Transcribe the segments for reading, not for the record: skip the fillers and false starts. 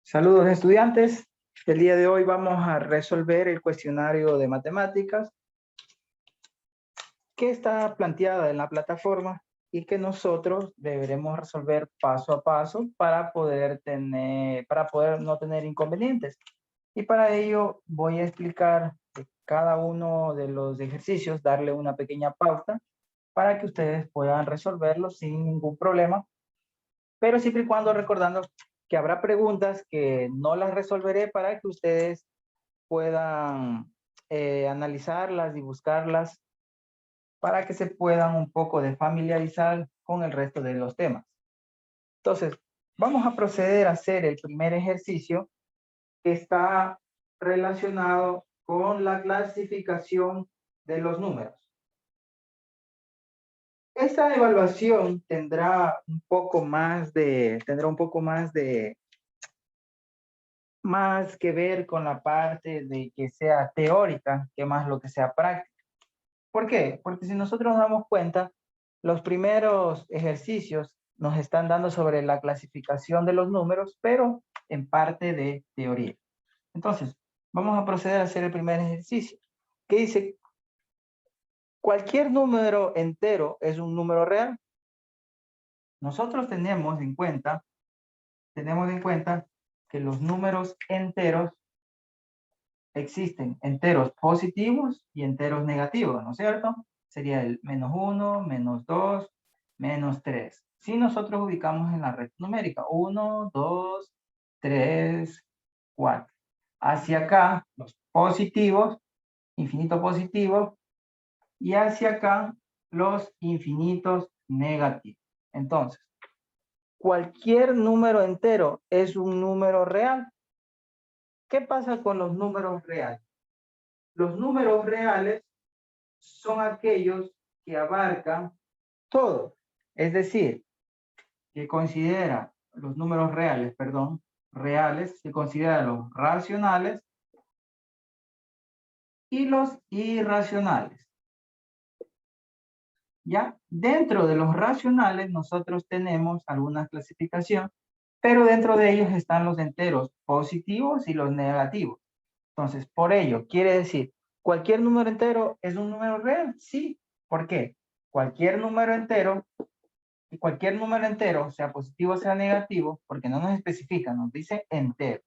Saludos estudiantes. El día de hoy vamos a resolver el cuestionario de matemáticas que está planteada en la plataforma y que nosotros deberemos resolver paso a paso para poder no tener inconvenientes. Y para ello voy a explicar cada uno de los ejercicios, darle una pequeña pauta para que ustedes puedan resolverlo sin ningún problema, pero siempre y cuando recordando que habrá preguntas que no las resolveré para que ustedes puedan analizarlas y buscarlas para que se puedan un poco de familiarizar con el resto de los temas. Entonces, vamos a proceder a hacer el primer ejercicio que está relacionado con la clasificación de los números. Esta evaluación tendrá un poco más más que ver con la parte de que sea teórica que más lo que sea práctica. ¿Por qué? Porque si nosotros nos damos cuenta, los primeros ejercicios nos están dando sobre la clasificación de los números, pero en parte de teoría. Entonces, vamos a proceder a hacer el primer ejercicio, que dice, cualquier número entero es un número real. Nosotros tenemos en cuenta que los números enteros existen enteros positivos y enteros negativos, ¿no es cierto? Sería el -1, -2, -3. Si nosotros ubicamos en la red numérica, 1, 2, 3, 4. Hacia acá, los positivos, infinito positivo, y hacia acá, los infinitos negativos. Entonces, cualquier número entero es un número real. ¿Qué pasa con los números reales? Los números reales son aquellos que abarcan todo. Es decir, que considera los números reales, reales, que considera los racionales y los irracionales. ¿Ya? Dentro de los racionales nosotros tenemos alguna clasificación, pero dentro de ellos están los enteros positivos y los negativos. Entonces, por ello, quiere decir, ¿cualquier número entero es un número real? Sí. ¿Por qué? Cualquier número entero, sea positivo o sea negativo, porque no nos especifica, nos dice entero.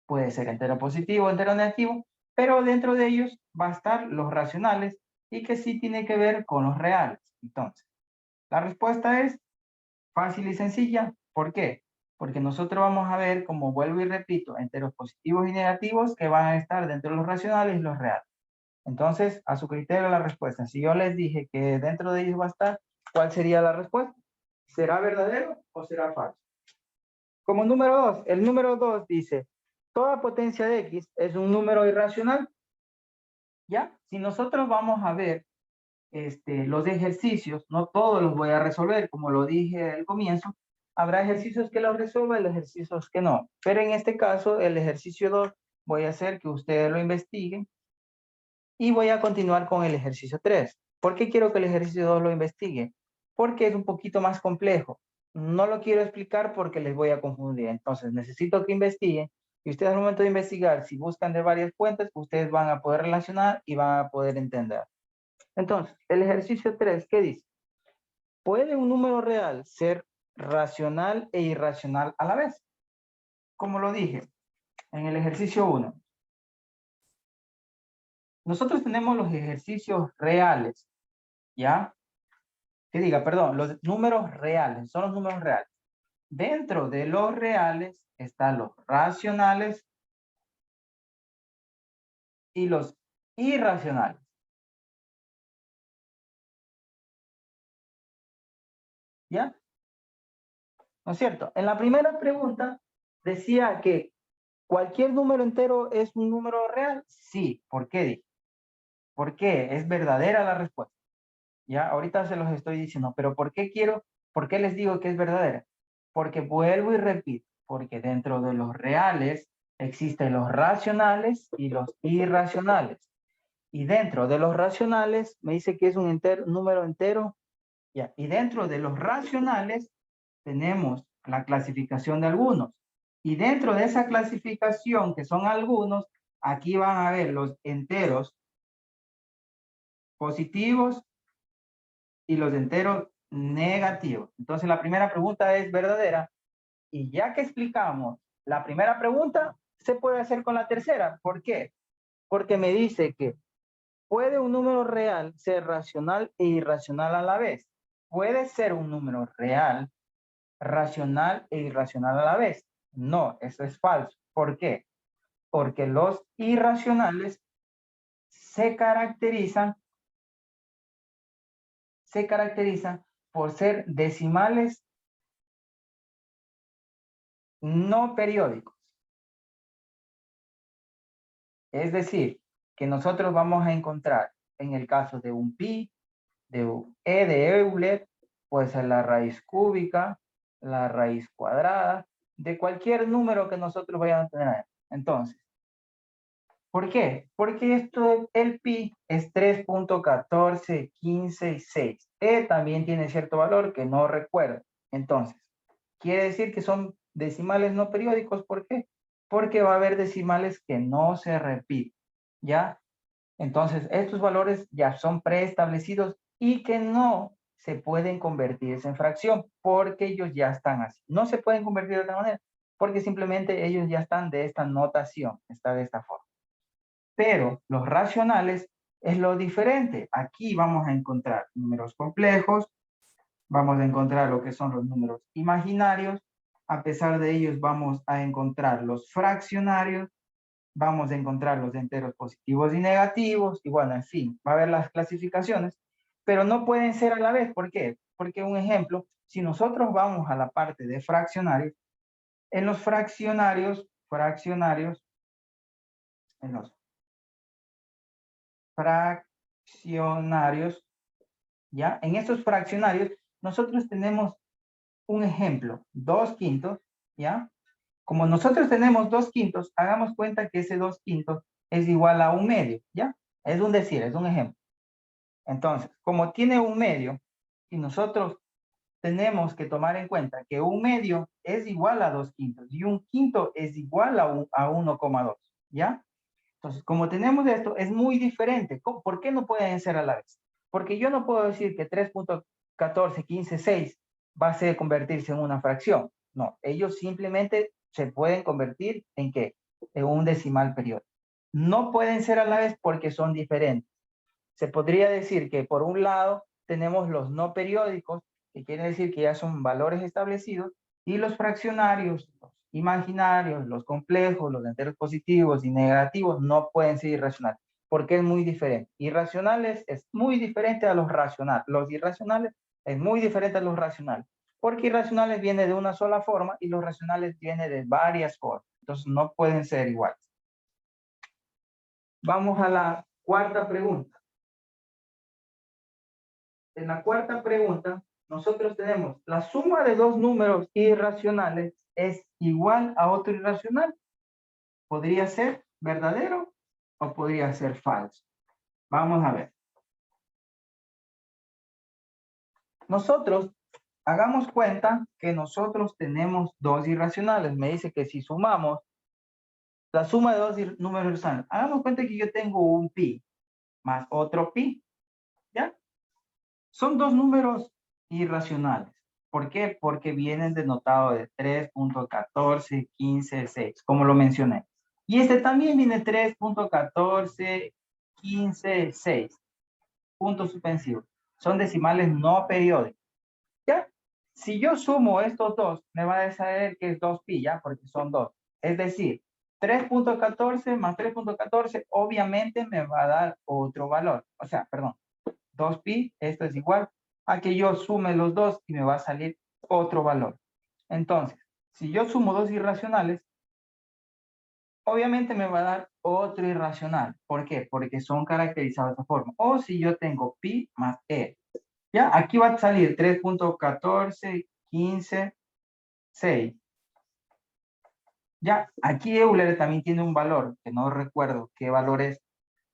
Puede ser entero positivo, entero negativo, pero dentro de ellos va a estar los racionales y que sí tiene que ver con los reales. Entonces, la respuesta es fácil y sencilla. ¿Por qué? Porque nosotros vamos a ver, como vuelvo y repito, enteros positivos y negativos que van a estar dentro de los racionales y los reales. Entonces, a su criterio la respuesta. Si yo les dije que dentro de ellos va a estar, ¿cuál sería la respuesta? ¿Será verdadero o será falso? Como número 2, el número 2 dice, toda potencia de x es un número irracional. ¿Ya? Si nosotros vamos a ver los ejercicios, no todos los voy a resolver, como lo dije al comienzo, habrá ejercicios que los resuelva y ejercicios que no. Pero en este caso, el ejercicio 2, voy a hacer que ustedes lo investiguen y voy a continuar con el ejercicio 3. ¿Por qué quiero que el ejercicio 2 lo investigue? Porque es un poquito más complejo. No lo quiero explicar porque les voy a confundir. Entonces, necesito que investiguen y ustedes al momento de investigar, si buscan de varias fuentes, ustedes van a poder relacionar y van a poder entender. Entonces, el ejercicio 3, ¿qué dice? ¿Puede un número real ser racional e irracional a la vez? Como lo dije en el ejercicio 1. Nosotros tenemos los ejercicios reales, ¿ya? Perdón, los números reales, son los números reales. Dentro de los reales están los racionales y los irracionales. ¿Ya? ¿No es cierto? En la primera pregunta decía que cualquier número entero es un número real. Sí. ¿Por qué? ¿Por qué? Es verdadera la respuesta. Ya, ahorita se los estoy diciendo, pero por qué les digo que es verdadera? Porque vuelvo y repito, porque dentro de los reales existen los racionales y los irracionales. Y dentro de los racionales me dice que es un número entero. Ya, y dentro de los racionales tenemos la clasificación de algunos. Y dentro de esa clasificación, que son algunos, aquí van a ver los enteros positivos y los enteros negativos. Entonces, la primera pregunta es verdadera. Y ya que explicamos la primera pregunta, se puede hacer con la tercera. ¿Por qué? Porque me dice que ¿puede un número real ser racional e irracional a la vez? ¿Puede ser un número real, racional e irracional a la vez? No, eso es falso. ¿Por qué? Porque los irracionales se caracterizan por ser decimales no periódicos. Es decir, que nosotros vamos a encontrar en el caso de un pi, de Euler, pues la raíz cúbica, la raíz cuadrada, de cualquier número que nosotros vayamos a tener. Entonces, ¿por qué? Porque el pi es 3.14, 15 y 6. También tiene cierto valor que no recuerdo. Entonces, quiere decir que son decimales no periódicos. ¿Por qué? Porque va a haber decimales que no se repiten, ¿ya? Entonces, estos valores ya son preestablecidos y que no se pueden convertirse en fracción porque ellos ya están así. No se pueden convertir de otra manera porque simplemente ellos ya están de esta notación, está de esta forma. Pero los racionales es lo diferente. Aquí vamos a encontrar números complejos, vamos a encontrar lo que son los números imaginarios, a pesar de ellos vamos a encontrar los fraccionarios, vamos a encontrar los enteros positivos y negativos, y bueno, en fin, va a haber las clasificaciones, pero no pueden ser a la vez. ¿Por qué? Porque un ejemplo, si nosotros vamos a la parte de fraccionarios, en los fraccionarios, en los fraccionarios, ¿ya? En estos fraccionarios, nosotros tenemos un ejemplo, 2/5, ¿ya? Como nosotros tenemos 2/5, hagamos cuenta que ese 2/5 es igual a 1/2, ¿ya? Es un decir, es un ejemplo. Entonces, como tiene 1/2, y nosotros tenemos que tomar en cuenta que 1/2 es igual a 2/5 y 1/5 es igual a 1,2, ¿ya? Entonces, como tenemos esto, es muy diferente. ¿Por qué no pueden ser a la vez? Porque yo no puedo decir que 3.14, 15, 6 va a ser convertirse en una fracción. No, ellos simplemente se pueden convertir ¿en qué? En un decimal periódico. No pueden ser a la vez porque son diferentes. Se podría decir que por un lado tenemos los no periódicos, que quiere decir que ya son valores establecidos, y los fraccionarios, los imaginarios, los complejos, los enteros positivos y negativos no pueden ser irracionales, porque es muy diferente. Irracionales es muy diferente a los racionales. Los irracionales es muy diferente a los racionales, porque irracionales viene de una sola forma y los racionales vienen de varias formas. Entonces no pueden ser iguales. Vamos a la cuarta pregunta. En la cuarta pregunta, nosotros tenemos la suma de dos números irracionales es igual a otro irracional. ¿Podría ser verdadero o podría ser falso? Vamos a ver. Nosotros, hagamos cuenta que nosotros tenemos dos irracionales. Me dice que si sumamos la suma de dos números irracionales, hagamos cuenta que yo tengo un pi más otro pi, ¿ya? Son dos números irracionales. ¿Por qué? Porque vienen denotados de 3.14, 15, 6, como lo mencioné. Y este también viene 3.14, 15, 6. Puntos suspensivos. Son decimales no periódicos. ¿Ya? Si yo sumo estos dos, me va a saber que es 2pi, ¿ya? Porque son dos. Es decir, 3.14 más 3.14 obviamente me va a dar otro valor. O sea, perdón, 2pi, esto es igual a que yo sume los dos y me va a salir otro valor. Entonces, si yo sumo dos irracionales, obviamente me va a dar otro irracional. ¿Por qué? Porque son caracterizados de esta forma. O si yo tengo pi más e. Ya, aquí va a salir 3.14, 15, 6. Ya, aquí Euler también tiene un valor, que no recuerdo qué valor es,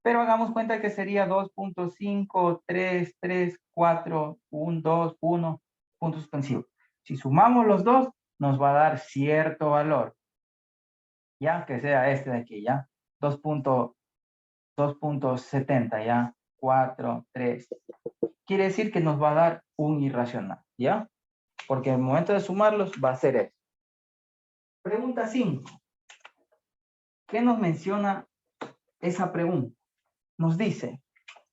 pero hagamos cuenta que sería 2.5, 3, 3, 4, 1, 2, 1, punto suspensivo. Si sumamos los dos, nos va a dar cierto valor. ya, que sea este de aquí, ya, 2.70, ya, 4, 3. Quiere decir que nos va a dar un irracional, ya, porque en el momento de sumarlos va a ser eso. Pregunta 5. ¿Qué nos menciona esa pregunta? Nos dice,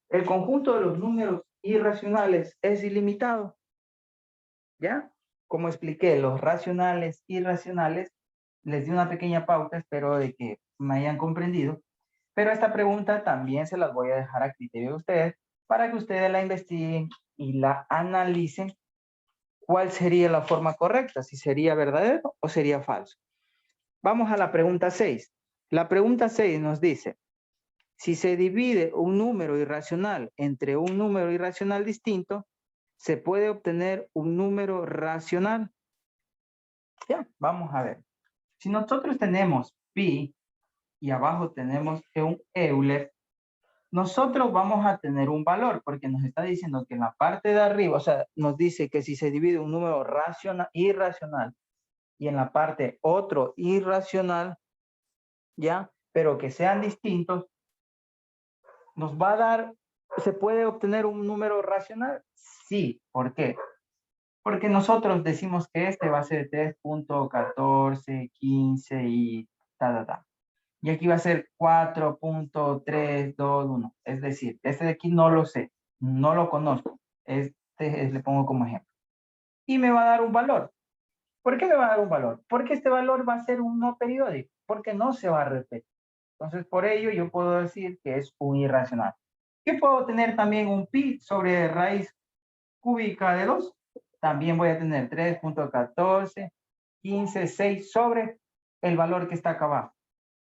¿el conjunto de los números irracionales es ilimitado? ¿Ya? Como expliqué, los racionales, irracionales, les di una pequeña pauta, espero de que me hayan comprendido, pero esta pregunta también se las voy a dejar a criterio de ustedes para que ustedes la investiguen y la analicen cuál sería la forma correcta, si sería verdadero o sería falso. Vamos a la pregunta 6. La pregunta 6 nos dice, si se divide un número irracional entre un número irracional distinto, ¿se puede obtener un número racional? Ya, vamos a ver. Si nosotros tenemos pi y abajo tenemos un Euler, nosotros vamos a tener un valor porque nos está diciendo que en la parte de arriba, o sea, nos dice que si se divide un número irracional y en la parte otro irracional, ya, pero que sean distintos, nos va a dar, ¿se puede obtener un número racional? Sí, ¿por qué? Porque nosotros decimos que este va a ser 3.14, 15 y ta. Y aquí va a ser 4.321. Es decir, este de aquí no lo sé, no lo conozco. Le pongo como ejemplo. Y me va a dar un valor. ¿Por qué me va a dar un valor? Porque este valor va a ser un no periódico, porque no se va a repetir. Entonces, por ello yo puedo decir que es un irracional. ¿Qué puedo tener también un pi sobre raíz cúbica de 2? También voy a tener 3.14, 15, 6 sobre el valor que está acá abajo.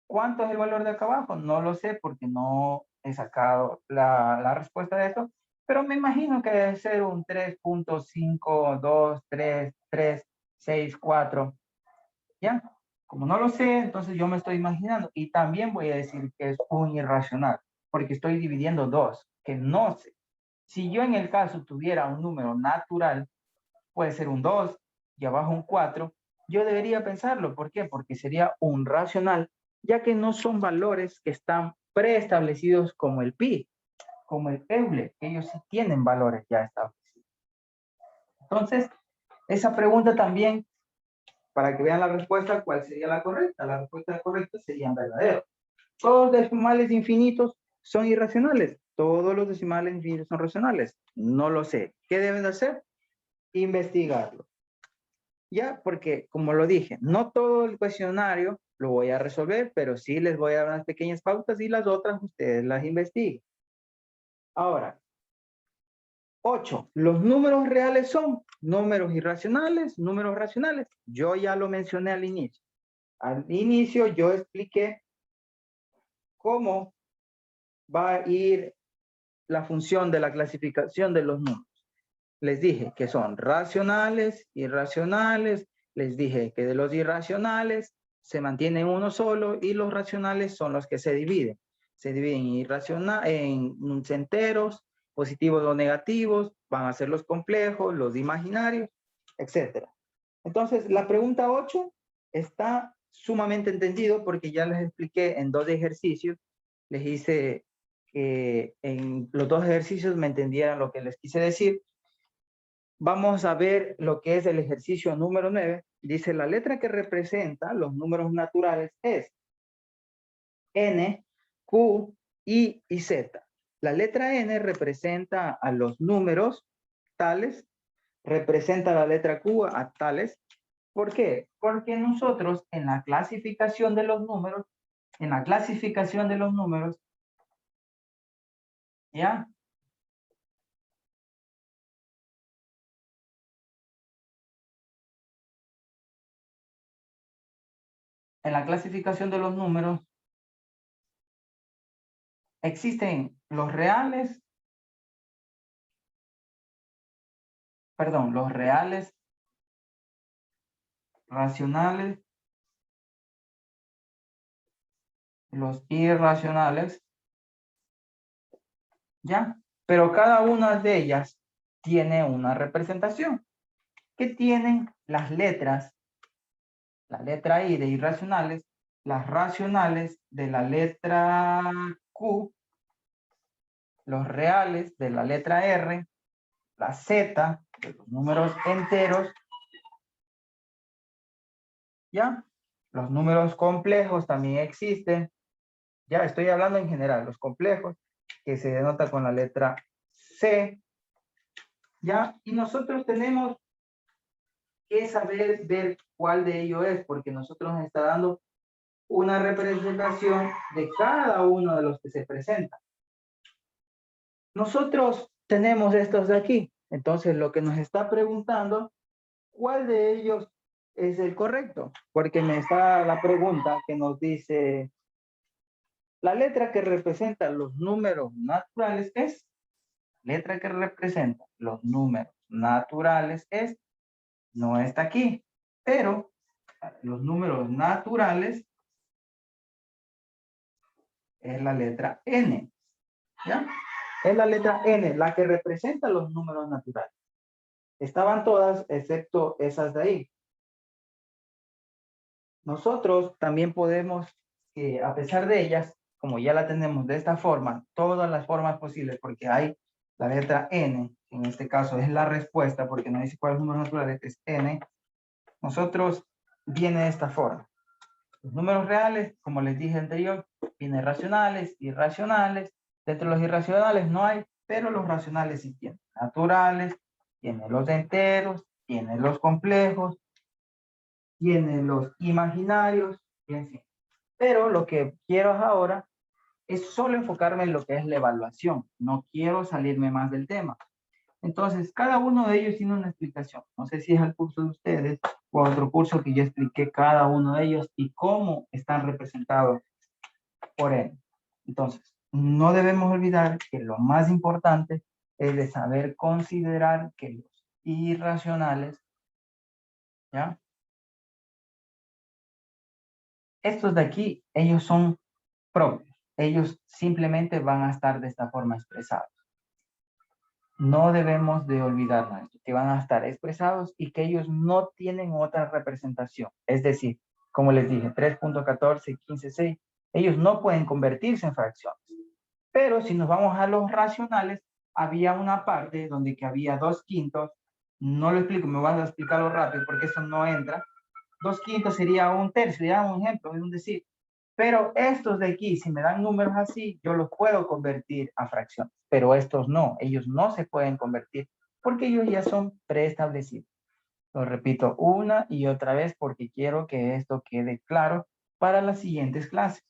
¿Cuánto es el valor de acá abajo? No lo sé porque no he sacado la respuesta de eso, pero me imagino que debe ser un 3.52, 3, 3, 6, 4. ¿Ya? Como no lo sé, entonces yo me estoy imaginando. Y también voy a decir que es un irracional, porque estoy dividiendo dos, que no sé. Si yo en el caso tuviera un número natural, puede ser un 2 y abajo un 4, yo debería pensarlo. ¿Por qué? Porque sería un racional, ya que no son valores que están preestablecidos como el pi, como el Euler, que ellos sí tienen valores ya establecidos. Entonces, esa pregunta también, para que vean la respuesta, ¿cuál sería la correcta? La respuesta correcta sería verdadero. Todos los decimales infinitos son irracionales. Todos los decimales infinitos son racionales. No lo sé. ¿Qué deben de hacer? Investigarlo. Ya, porque como lo dije, no todo el cuestionario lo voy a resolver, pero sí les voy a dar unas pequeñas pautas y las otras ustedes las investiguen. Ahora, 8. Los números reales son números irracionales, números racionales. Yo ya lo mencioné al inicio. Al inicio yo expliqué cómo va a ir la función de la clasificación de los números. Les dije que son racionales, irracionales, les dije que de los irracionales se mantiene uno solo y los racionales son los que se dividen. Se dividen en enteros, positivos o negativos, van a ser los complejos, los imaginarios, etc. Entonces, la pregunta 8 está sumamente entendido porque ya les expliqué en 2 ejercicios, les hice que en los 2 ejercicios me entendieran lo que les quise decir. Vamos a ver lo que es el ejercicio número 9. Dice, la letra que representa los números naturales es N, Q, I y Z. La letra N representa a los números tales, representa la letra Q a tales. ¿Por qué? Porque nosotros en la clasificación de los números, ¿ya? En la clasificación de los números existen los reales, los reales, racionales, los irracionales, ¿ya? Pero cada una de ellas tiene una representación que tienen las letras, la letra I de irracionales, las racionales de la letra Q, los reales de la letra R, la Z de los números enteros, ¿ya? Los números complejos también existen. Ya estoy hablando en general, los complejos, que se denota con la letra C, ¿ya? Y nosotros tenemos que saber ver cuál de ellos es, porque nosotros nos está dando una representación de cada uno de los que se presentan. Nosotros tenemos estos de aquí, entonces lo que nos está preguntando, ¿cuál de ellos es el correcto? Porque me está la pregunta que nos dice, la letra que representa los números naturales es, letra que representa los números naturales es, no está aquí, pero los números naturales es la letra N, ¿ya? Es la letra N, la que representa los números naturales. Estaban todas, excepto esas de ahí. Nosotros también podemos, a pesar de ellas, como ya la tenemos de esta forma, todas las formas posibles, porque hay la letra N, en este caso es la respuesta, porque no dice cuáles números naturales, es N, nosotros viene de esta forma. Los números reales, como les dije anterior, vienen racionales, irracionales. Dentro de los irracionales no hay, pero los racionales sí tienen. Naturales, tienen los enteros, tienen los complejos, tienen los imaginarios, y en fin. Pero lo que quiero ahora es solo enfocarme en lo que es la evaluación. No quiero salirme más del tema. Entonces, cada uno de ellos tiene una explicación. No sé si es el curso de ustedes o otro curso que yo expliqué cada uno de ellos y cómo están representados por él. Entonces, no debemos olvidar que lo más importante es de saber considerar que los irracionales, ¿ya? Estos de aquí, ellos son propios. Ellos simplemente van a estar de esta forma expresados. No debemos de olvidarnos que van a estar expresados y que ellos no tienen otra representación. Es decir, como les dije, 3.14, 15.6, ellos no pueden convertirse en fracciones. Pero si nos vamos a los racionales, había una parte donde que había 2/5, no lo explico, me vas a explicarlo rápido porque eso no entra. 2/5 sería 1/3, ya un ejemplo, es un decir. Pero estos de aquí, si me dan números así, yo los puedo convertir a fracciones. Pero estos no, ellos no se pueden convertir porque ellos ya son preestablecidos. Lo repito una y otra vez porque quiero que esto quede claro para las siguientes clases.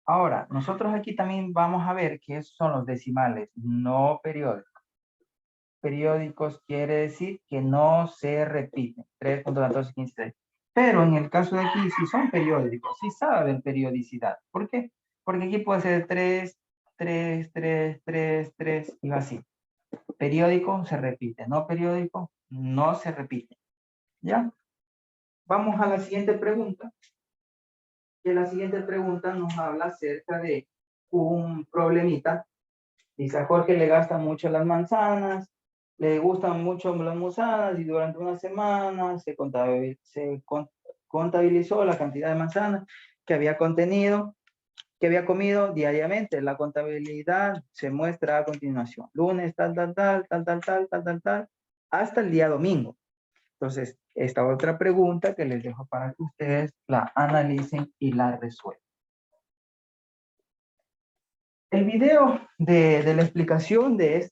Ahora, nosotros aquí también vamos a ver qué son los decimales no periódicos. Periódicos quiere decir que no se repiten. 3.1415. Pero en el caso de aquí, si son periódicos, si saben periodicidad. ¿Por qué? Porque aquí puede ser 3, 3, 3, 3, 3 y así. Periódico se repite, no periódico no se repite. ¿Ya? Vamos a la siguiente pregunta. Que la siguiente pregunta nos habla acerca de un problemita. Dice a Jorge le gastan mucho las manzanas, le gustan mucho las manzanas y durante una semana se contabilizó la cantidad de manzanas que había contenido, que había comido diariamente. La contabilidad se muestra a continuación. Lunes, tal, tal, tal, tal, tal, tal, tal, tal, tal, hasta el día domingo. Entonces, esta otra pregunta que les dejo para que ustedes la analicen y la resuelvan. El video de la explicación de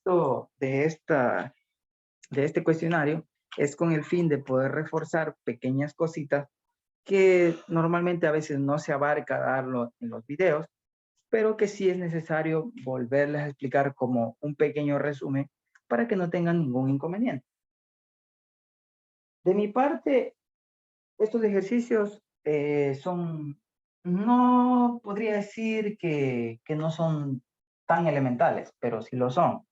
este cuestionario es con el fin de poder reforzar pequeñas cositas que normalmente a veces no se abarca darlo en los videos, pero que sí es necesario volverles a explicar como un pequeño resumen para que no tengan ningún inconveniente. De mi parte, estos ejercicios no podría decir que no son tan elementales, pero sí lo son.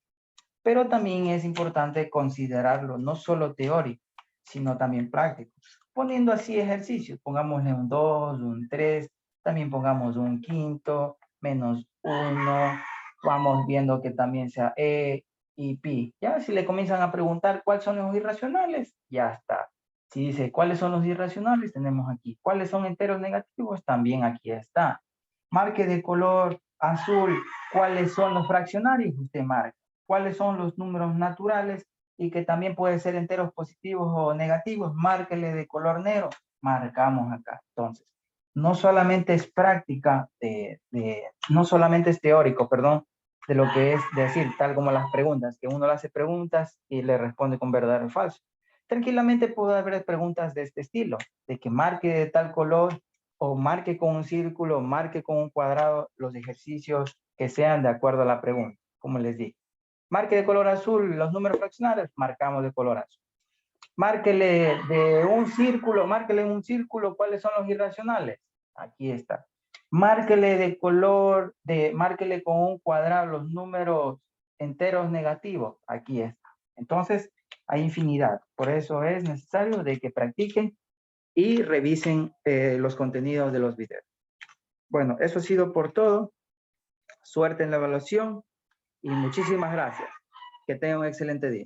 Pero también es importante considerarlo no solo teórico, sino también práctico. Poniendo así ejercicios, pongámosle un 2, un 3, también pongamos un quinto, menos 1, vamos viendo que también sea E y pi. Ya si le comienzan a preguntar cuáles son los irracionales, ya está. Si dice, ¿cuáles son los irracionales? Tenemos aquí. ¿Cuáles son enteros negativos? También aquí está. Marque de color azul, ¿cuáles son los fraccionarios? Usted marca. ¿Cuáles son los números naturales? Y que también pueden ser enteros positivos o negativos. Márquele de color negro. Marcamos acá. Entonces, no solamente es práctica, no solamente es teórico, perdón, de lo que es decir, tal como las preguntas, que uno le hace preguntas y le responde con verdadero o falso. Tranquilamente puede haber preguntas de este estilo, de que marque de tal color o marque con un círculo, marque con un cuadrado los ejercicios que sean de acuerdo a la pregunta, como les dije. Marque de color azul los números fraccionarios, marcamos de color azul. Márquele de un círculo, márquele en un círculo cuáles son los irracionales. Aquí está. Márquele de color, márquele con un cuadrado los números enteros negativos. Aquí está. Entonces, hay infinidad. Por eso es necesario de que practiquen y revisen los contenidos de los videos. Bueno, eso ha sido por todo. Suerte en la evaluación y muchísimas gracias. Que tengan un excelente día.